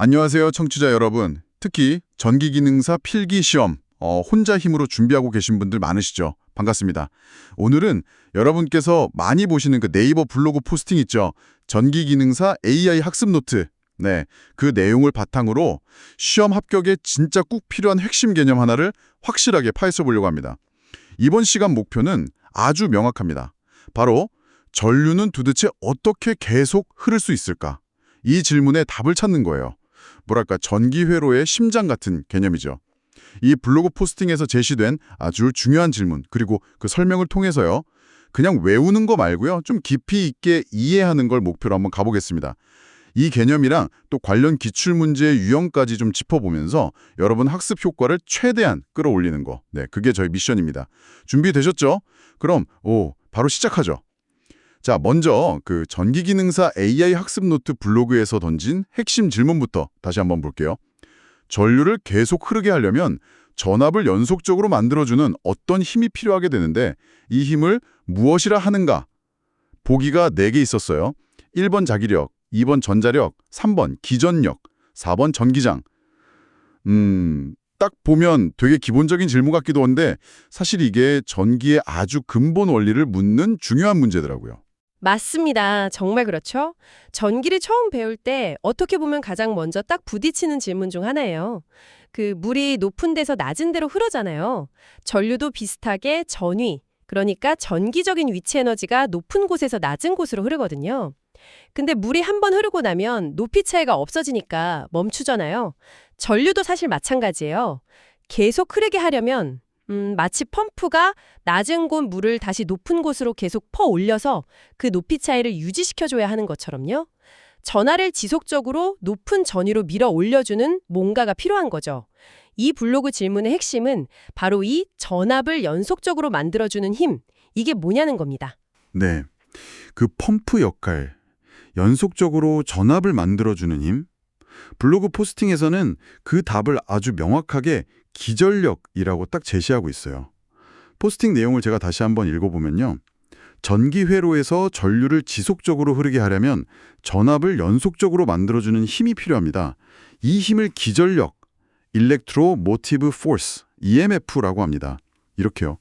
안녕하세요, 청취자 여러분. 특히 전기기능사 필기시험 혼자 힘으로 준비하고 계신 분들 많으시죠? 반갑습니다. 오늘은 여러분께서 많이 보시는 그 네이버 블로그 포스팅 있죠? 전기기능사 AI 학습 노트. 네, 그 내용을 바탕으로 시험 합격에 진짜 꼭 필요한 핵심 개념 하나를 확실하게 파헤쳐 보려고 합니다. 이번 시간 목표는 아주 명확합니다. 바로 전류는 도대체 어떻게 계속 흐를 수 있을까? 이 질문에 답을 찾는 거예요. 뭐랄까 전기회로의 심장 같은 개념이죠. 이 블로그 포스팅에서 제시된 아주 중요한 질문 그리고 그 설명을 통해서요. 그냥 외우는 거 말고요. 좀 깊이 있게 이해하는 걸 목표로 한번 가보겠습니다. 이 개념이랑 또 관련 기출문제의 유형까지 좀 짚어보면서 여러분 학습 효과를 최대한 끌어올리는 거. 네, 그게 저희 미션입니다. 준비되셨죠? 그럼 바로 시작하죠. 자, 먼저 그 전기기능사 AI 학습 노트 블로그에서 던진 핵심 질문부터 다시 한번 볼게요. 전류를 계속 흐르게 하려면 전압을 연속적으로 만들어주는 어떤 힘이 필요하게 되는데 이 힘을 무엇이라 하는가? 보기가 4개 있었어요. 1번 자기력, 2번 전자력, 3번 기전력, 4번 전기장. 딱 보면 되게 기본적인 질문 같기도 한데 사실 이게 전기의 아주 근본 원리를 묻는 중요한 문제더라고요. 맞습니다. 정말 그렇죠. 전기를 처음 배울 때 어떻게 보면 가장 먼저 딱 부딪히는 질문 중 하나예요. 그 물이 높은 데서 낮은 데로 흐르잖아요. 전류도 비슷하게 전위, 그러니까 전기적인 위치 에너지가 높은 곳에서 낮은 곳으로 흐르거든요. 근데 물이 한번 흐르고 나면 높이 차이가 없어지니까 멈추잖아요. 전류도 사실 마찬가지예요. 계속 흐르게 하려면 마치 펌프가 낮은 곳 물을 다시 높은 곳으로 계속 퍼 올려서 그 높이 차이를 유지시켜줘야 하는 것처럼요. 전하를 지속적으로 높은 전위로 밀어 올려주는 뭔가가 필요한 거죠. 이 블로그 질문의 핵심은 바로 이 전압을 연속적으로 만들어주는 힘, 이게 뭐냐는 겁니다. 네, 그 펌프 역할, 연속적으로 전압을 만들어주는 힘? 블로그 포스팅에서는 그 답을 아주 명확하게 기전력이라고 딱 제시하고 있어요. 포스팅 내용을 제가 다시 한번 읽어보면요. 전기 회로에서 전류를 지속적으로 흐르게 하려면 전압을 연속적으로 만들어주는 힘이 필요합니다. 이 힘을 기전력, Electromotive Force, EMF라고 합니다. 이렇게요.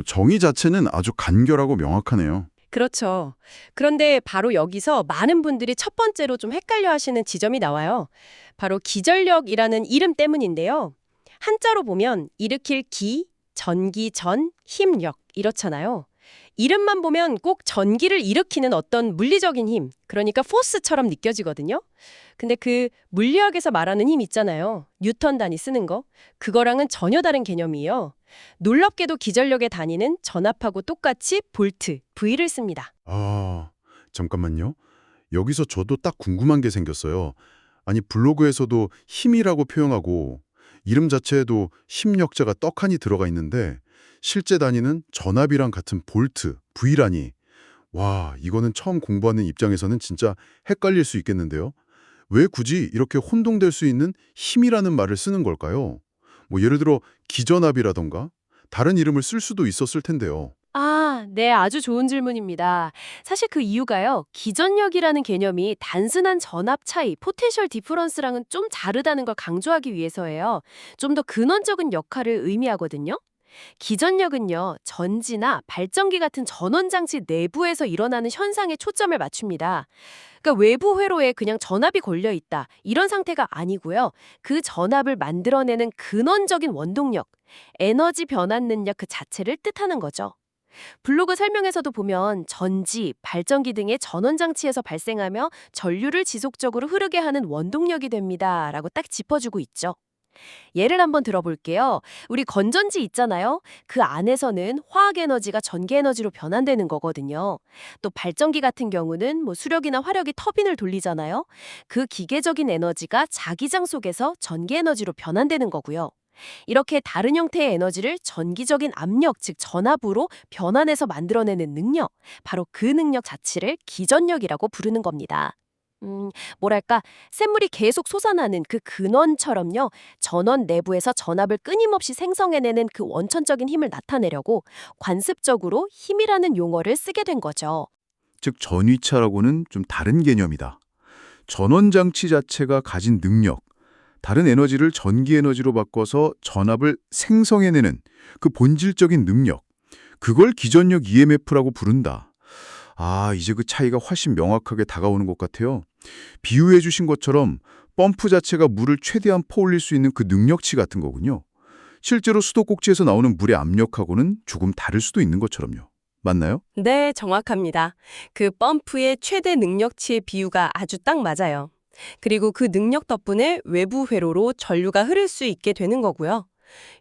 정의 자체는 아주 간결하고 명확하네요. 그렇죠. 그런데 바로 여기서 많은 분들이 첫 번째로 좀 헷갈려 하시는 지점이 나와요. 바로 기전력이라는 이름 때문인데요. 한자로 보면 일으킬 기, 전기, 전, 힘력 이렇잖아요. 이름만 보면 꼭 전기를 일으키는 어떤 물리적인 힘, 그러니까 포스처럼 느껴지거든요. 근데 그 물리학에서 말하는 힘 있잖아요. 뉴턴 단위 쓰는 거. 그거랑은 전혀 다른 개념이에요. 놀랍게도 기전력의 단위는 전압하고 똑같이 볼트, V를 씁니다. 잠깐만요. 여기서 저도 딱 궁금한 게 생겼어요. 아니, 블로그에서도 힘이라고 표현하고 이름 자체에도 힘력자가 떡하니 들어가 있는데 실제 단위는 전압이랑 같은 볼트, V라니. 와, 이거는 처음 공부하는 입장에서는 진짜 헷갈릴 수 있겠는데요. 왜 굳이 이렇게 혼동될 수 있는 힘이라는 말을 쓰는 걸까요? 뭐 예를 들어 기전압이라던가 다른 이름을 쓸 수도 있었을 텐데요. 네, 아주 좋은 질문입니다. 사실 그 이유가요. 기전력이라는 개념이 단순한 전압 차이, 포텐셜 디퍼런스랑은 좀 다르다는 걸 강조하기 위해서예요. 좀 더 근원적인 역할을 의미하거든요. 기전력은요, 전지나 발전기 같은 전원장치 내부에서 일어나는 현상에 초점을 맞춥니다. 그러니까 외부 회로에 그냥 전압이 걸려 있다, 이런 상태가 아니고요. 그 전압을 만들어내는 근원적인 원동력, 에너지 변환 능력 그 자체를 뜻하는 거죠. 블로그 설명에서도 보면 전지, 발전기 등의 전원장치에서 발생하며 전류를 지속적으로 흐르게 하는 원동력이 됩니다. 라고 딱 짚어주고 있죠. 예를 한번 들어볼게요. 우리 건전지 있잖아요. 그 안에서는 화학 에너지가 전기 에너지로 변환되는 거거든요. 또 발전기 같은 경우는 뭐 수력이나 화력이 터빈을 돌리잖아요. 그 기계적인 에너지가 자기장 속에서 전기 에너지로 변환되는 거고요. 이렇게 다른 형태의 에너지를 전기적인 압력, 즉 전압으로 변환해서 만들어내는 능력, 바로 그 능력 자체를 기전력이라고 부르는 겁니다. 음, 뭐랄까, 샘물이 계속 솟아나는 그 근원처럼요, 전원 내부에서 전압을 끊임없이 생성해내는 그 원천적인 힘을 나타내려고 관습적으로 힘이라는 용어를 쓰게 된 거죠. 즉 전위차라고는 좀 다른 개념이다. 전원장치 자체가 가진 능력, 다른 에너지를 전기 에너지로 바꿔서 전압을 생성해내는 그 본질적인 능력, 그걸 기전력 EMF라고 부른다. 아, 이제 그 차이가 훨씬 명확하게 다가오는 것 같아요. 비유해 주신 것처럼 펌프 자체가 물을 최대한 퍼올릴 수 있는 그 능력치 같은 거군요. 실제로 수도꼭지에서 나오는 물의 압력하고는 조금 다를 수도 있는 것처럼요. 맞나요? 네, 정확합니다. 그 펌프의 최대 능력치의 비유가 아주 딱 맞아요. 그리고 그 능력 덕분에 외부 회로로 전류가 흐를 수 있게 되는 거고요.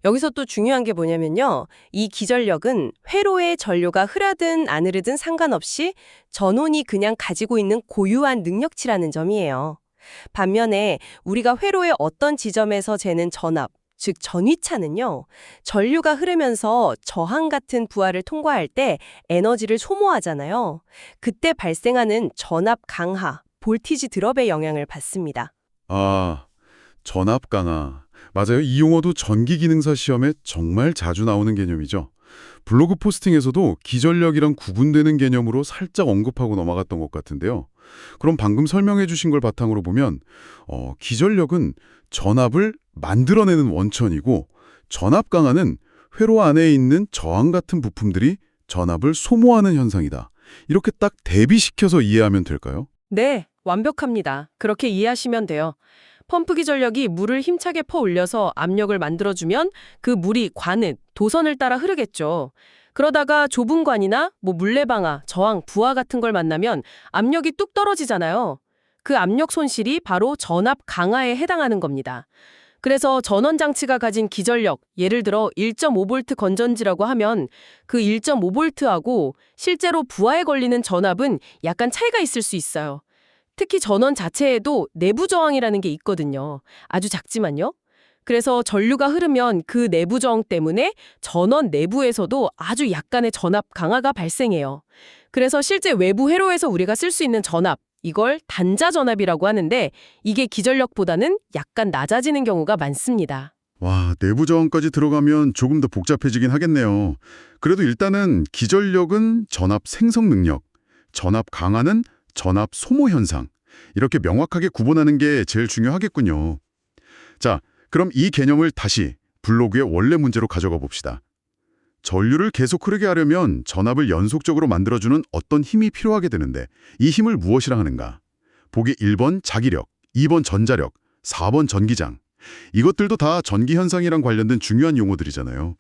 여기서 또 중요한 게 뭐냐면요. 이 기전력은 회로에 전류가 흐르든 안 흐르든 상관없이 전원이 그냥 가지고 있는 고유한 능력치라는 점이에요. 반면에 우리가 회로의 어떤 지점에서 재는 전압, 즉 전위차는요. 전류가 흐르면서 저항 같은 부하를 통과할 때 에너지를 소모하잖아요. 그때 발생하는 전압 강하, 볼티지 드롭의 영향을 받습니다. 아, 전압 강화. 맞아요. 이 용어도 전기 기능사 시험에 정말 자주 나오는 개념이죠. 블로그 포스팅에서도 기전력이랑 구분되는 개념으로 살짝 언급하고 넘어갔던 것 같은데요. 그럼 방금 설명해 주신 걸 바탕으로 보면 기전력은 전압을 만들어내는 원천이고 전압 강화는 회로 안에 있는 저항 같은 부품들이 전압을 소모하는 현상이다. 이렇게 딱 대비시켜서 이해하면 될까요? 네, 완벽합니다. 그렇게 이해하시면 돼요. 펌프 기전력이 물을 힘차게 퍼올려서 압력을 만들어주면 그 물이 관을, 도선을 따라 흐르겠죠. 그러다가 좁은 관이나 물레방아, 저항, 부하 같은 걸 만나면 압력이 뚝 떨어지잖아요. 그 압력 손실이 바로 전압 강화에 해당하는 겁니다. 그래서 전원장치가 가진 기전력, 예를 들어 1.5V 건전지라고 하면 그 1.5V하고 실제로 부하에 걸리는 전압은 약간 차이가 있을 수 있어요. 특히 전원 자체에도 내부 저항이라는 게 있거든요. 아주 작지만요. 그래서 전류가 흐르면 그 내부 저항 때문에 전원 내부에서도 아주 약간의 전압 강화가 발생해요. 그래서 실제 외부 회로에서 우리가 쓸 수 있는 전압, 이걸 단자 전압이라고 하는데 이게 기전력보다는 약간 낮아지는 경우가 많습니다. 와, 내부 저항까지 들어가면 조금 더 복잡해지긴 하겠네요. 그래도 일단은 기전력은 전압 생성 능력, 전압 강화는 전압 소모 현상. 이렇게 명확하게 구분하는 게 제일 중요하겠군요. 자, 그럼 이 개념을 다시 블로그의 원래 문제로 가져가 봅시다. 전류를 계속 흐르게 하려면 전압을 연속적으로 만들어주는 어떤 힘이 필요하게 되는데 이 힘을 무엇이라 하는가? 보기 1번 자기력, 2번 전자력, 4번 전기장. 이것들도 다 전기 현상이랑 관련된 중요한 용어들이잖아요.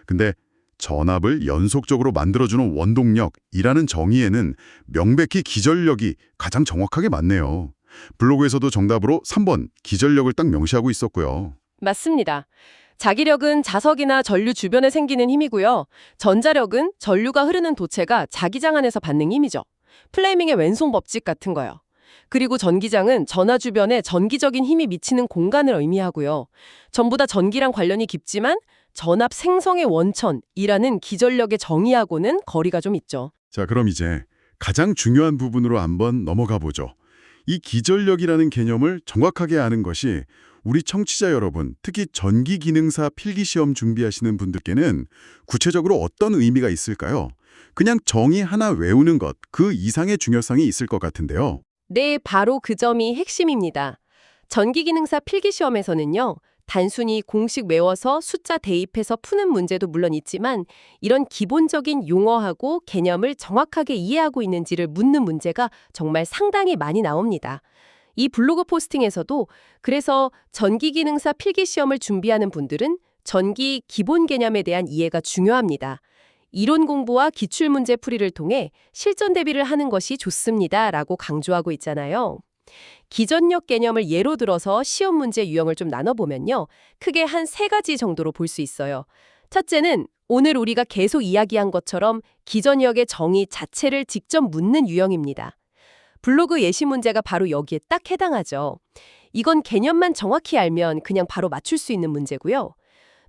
근데 전압을 연속적으로 만들어주는 원동력이라는 정의에는 명백히 기전력이 가장 정확하게 맞네요. 블로그에서도 정답으로 3번 기전력을 딱 명시하고 있었고요. 맞습니다. 자기력은 자석이나 전류 주변에 생기는 힘이고요. 전자력은 전류가 흐르는 도체가 자기장 안에서 받는 힘이죠. 플레이밍의 왼손 법칙 같은 거요. 그리고 전기장은 전하 주변에 전기적인 힘이 미치는 공간을 의미하고요. 전부 다 전기랑 관련이 깊지만 전압 생성의 원천이라는 기전력의 정의하고는 거리가 좀 있죠. 자, 그럼 이제 가장 중요한 부분으로 한번 넘어가 보죠. 이 기전력이라는 개념을 정확하게 아는 것이 우리 청취자 여러분, 특히 전기기능사 필기시험 준비하시는 분들께는 구체적으로 어떤 의미가 있을까요? 그냥 정의 하나 외우는 것, 그 이상의 중요성이 있을 것 같은데요. 네, 바로 그 점이 핵심입니다. 전기기능사 필기시험에서는요. 단순히 공식 외워서 숫자 대입해서 푸는 문제도 물론 있지만 이런 기본적인 용어하고 개념을 정확하게 이해하고 있는지를 묻는 문제가 정말 상당히 많이 나옵니다. 이 블로그 포스팅에서도 그래서 전기기능사 필기시험을 준비하는 분들은 전기 기본 개념에 대한 이해가 중요합니다. 이론 공부와 기출문제 풀이를 통해 실전 대비를 하는 것이 좋습니다. 라고 강조하고 있잖아요. 기전력 개념을 예로 들어서 시험 문제 유형을 좀 나눠보면요. 크게 한 3가지 정도로 볼 수 있어요. 첫째는 오늘 우리가 계속 이야기한 것처럼 기전력의 정의 자체를 직접 묻는 유형입니다. 블로그 예시 문제가 바로 여기에 딱 해당하죠. 이건 개념만 정확히 알면 그냥 바로 맞출 수 있는 문제고요.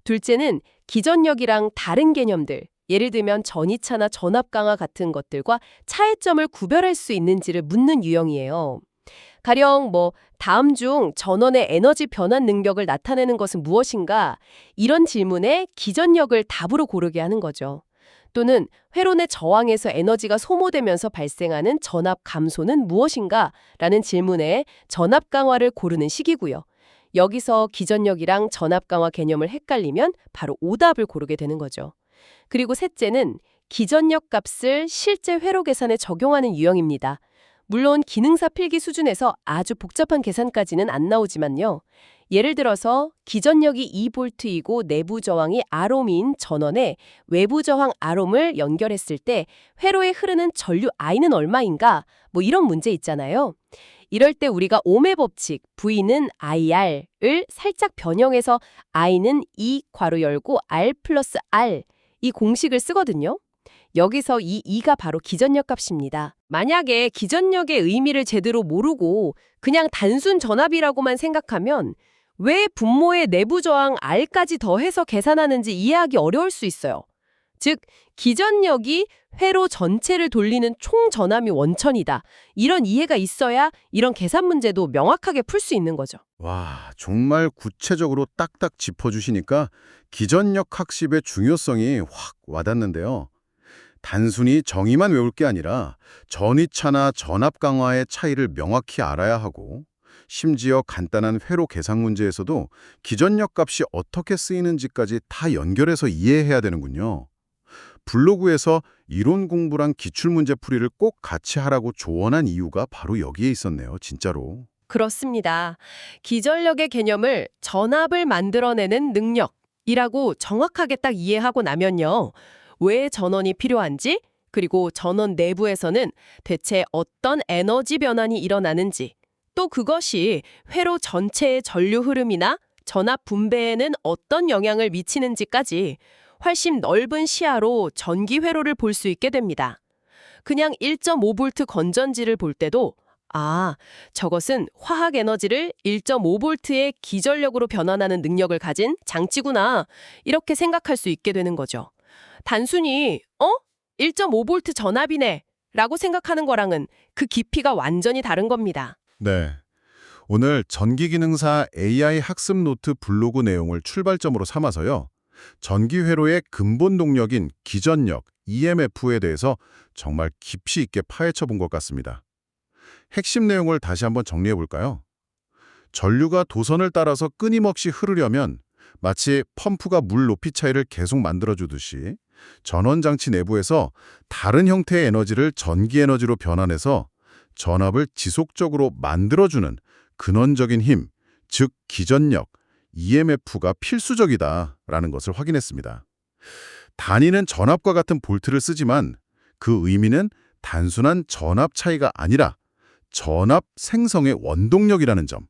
둘째는 기전력이랑 다른 개념들, 예를 들면 전위차나 전압 강화 같은 것들과 차이점을 구별할 수 있는지를 묻는 유형이에요. 가령 다음 중 전원의 에너지 변환 능력을 나타내는 것은 무엇인가? 이런 질문에 기전력을 답으로 고르게 하는 거죠. 또는 회론의 저항에서 에너지가 소모되면서 발생하는 전압 감소는 무엇인가? 라는 질문에 전압 강화를 고르는 식이고요. 여기서 기전력이랑 전압 강화 개념을 헷갈리면 바로 오답을 고르게 되는 거죠. 그리고 셋째는 기전력 값을 실제 회로 계산에 적용하는 유형입니다. 물론 기능사 필기 수준에서 아주 복잡한 계산까지는 안 나오지만요. 예를 들어서 기전력이 2V이고 내부 저항이 Rohm인 전원에 외부 저항 Rohm을 연결했을 때 회로에 흐르는 전류 I는 얼마인가? 뭐 이런 문제 있잖아요. 이럴 때 우리가 옴의 법칙, V는 IR을 살짝 변형해서 I는 E 괄호 열고 R 플러스 R 이 공식을 쓰거든요. 여기서 이 2가 바로 기전력 값입니다. 만약에 기전력의 의미를 제대로 모르고 그냥 단순 전압이라고만 생각하면 왜 분모의 내부 저항 R까지 더해서 계산하는지 이해하기 어려울 수 있어요. 즉, 기전력이 회로 전체를 돌리는 총 전압이 원천이다. 이런 이해가 있어야 이런 계산 문제도 명확하게 풀 수 있는 거죠. 와, 정말 구체적으로 딱딱 짚어주시니까 기전력 학습의 중요성이 확 와닿는데요. 단순히 정의만 외울 게 아니라 전위차나 전압 강화의 차이를 명확히 알아야 하고 심지어 간단한 회로 계산 문제에서도 기전력 값이 어떻게 쓰이는지까지 다 연결해서 이해해야 되는군요. 블로그에서 이론 공부랑 기출문제 풀이를 꼭 같이 하라고 조언한 이유가 바로 여기에 있었네요, 진짜로. 그렇습니다. 기전력의 개념을 전압을 만들어내는 능력이라고 정확하게 딱 이해하고 나면요. 왜 전원이 필요한지, 그리고 전원 내부에서는 대체 어떤 에너지 변환이 일어나는지, 또 그것이 회로 전체의 전류 흐름이나 전압 분배에는 어떤 영향을 미치는지까지 훨씬 넓은 시야로 전기 회로를 볼 수 있게 됩니다. 그냥 1.5V 건전지를 볼 때도 저것은 화학 에너지를 1.5V의 기전력으로 변환하는 능력을 가진 장치구나 이렇게 생각할 수 있게 되는 거죠. 단순히 1.5V 전압이네 라고 생각하는 거랑은 그 깊이가 완전히 다른 겁니다. 네. 오늘 전기기능사 AI 학습 노트 블로그 내용을 출발점으로 삼아서요. 전기회로의 근본 동력인 기전력, EMF에 대해서 정말 깊이 있게 파헤쳐 본 것 같습니다. 핵심 내용을 다시 한번 정리해 볼까요? 전류가 도선을 따라서 끊임없이 흐르려면 마치 펌프가 물 높이 차이를 계속 만들어주듯이 전원장치 내부에서 다른 형태의 에너지를 전기 에너지로 변환해서 전압을 지속적으로 만들어주는 근원적인 힘, 즉 기전력, EMF가 필수적이다라는 것을 확인했습니다. 단위는 전압과 같은 볼트를 쓰지만 그 의미는 단순한 전압 차이가 아니라 전압 생성의 원동력이라는 점,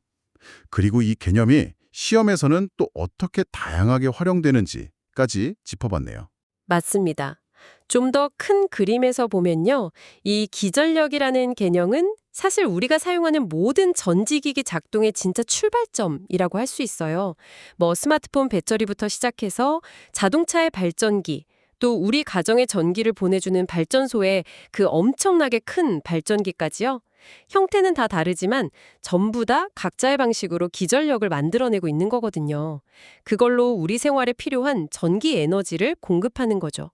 그리고 이 개념이 시험에서는 또 어떻게 다양하게 활용되는지까지 짚어봤네요. 맞습니다. 좀 더 큰 그림에서 보면요. 이 기전력이라는 개념은 사실 우리가 사용하는 모든 전지기기 작동의 진짜 출발점이라고 할 수 있어요. 뭐 스마트폰 배터리부터 시작해서 자동차의 발전기, 또 우리 가정의 전기를 보내주는 발전소의 그 엄청나게 큰 발전기까지요. 형태는 다 다르지만 전부 다 각자의 방식으로 기전력을 만들어내고 있는 거거든요. 그걸로 우리 생활에 필요한 전기 에너지를 공급하는 거죠.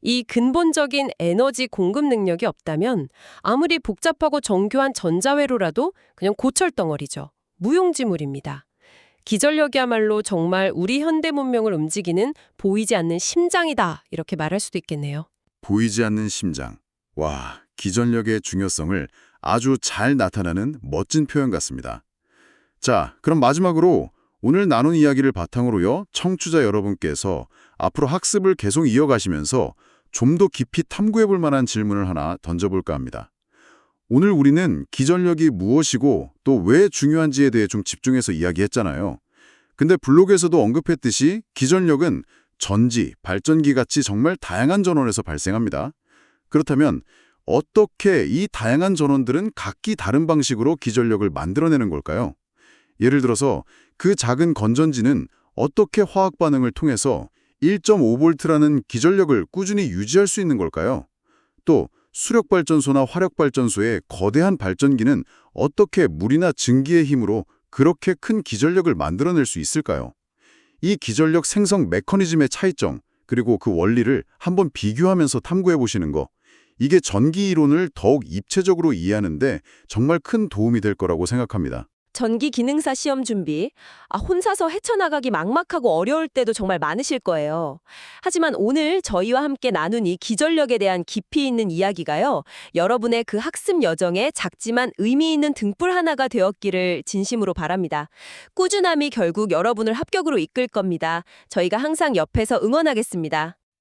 이 근본적인 에너지 공급 능력이 없다면 아무리 복잡하고 정교한 전자회로라도 그냥 고철덩어리죠. 무용지물입니다. 기전력이야말로 정말 우리 현대 문명을 움직이는 보이지 않는 심장이다 이렇게 말할 수도 있겠네요. 보이지 않는 심장. 와, 기전력의 중요성을 아주 잘 나타내는 멋진 표현 같습니다. 자, 그럼 마지막으로 오늘 나눈 이야기를 바탕으로요, 청취자 여러분께서 앞으로 학습을 계속 이어가시면서 좀 더 깊이 탐구해볼 만한 질문을 하나 던져볼까 합니다. 오늘 우리는 기전력이 무엇이고 또 왜 중요한지에 대해 좀 집중해서 이야기했잖아요. 근데 블로그에서도 언급했듯이 기전력은 전지, 발전기 같이 정말 다양한 전원에서 발생합니다. 그렇다면 어떻게 이 다양한 전원들은 각기 다른 방식으로 기전력을 만들어내는 걸까요? 예를 들어서 그 작은 건전지는 어떻게 화학 반응을 통해서 1.5V라는 기전력을 꾸준히 유지할 수 있는 걸까요? 또 수력발전소나 화력발전소의 거대한 발전기는 어떻게 물이나 증기의 힘으로 그렇게 큰 기전력을 만들어낼 수 있을까요? 이 기전력 생성 메커니즘의 차이점, 그리고 그 원리를 한번 비교하면서 탐구해 보시는 거. 이게 전기 이론을 더욱 입체적으로 이해하는데 정말 큰 도움이 될 거라고 생각합니다. 전기 기능사 시험 준비. 혼자서 헤쳐나가기 막막하고 어려울 때도 정말 많으실 거예요. 하지만 오늘 저희와 함께 나눈 이 기전력에 대한 깊이 있는 이야기가요. 여러분의 그 학습 여정에 작지만 의미 있는 등불 하나가 되었기를 진심으로 바랍니다. 꾸준함이 결국 여러분을 합격으로 이끌 겁니다. 저희가 항상 옆에서 응원하겠습니다.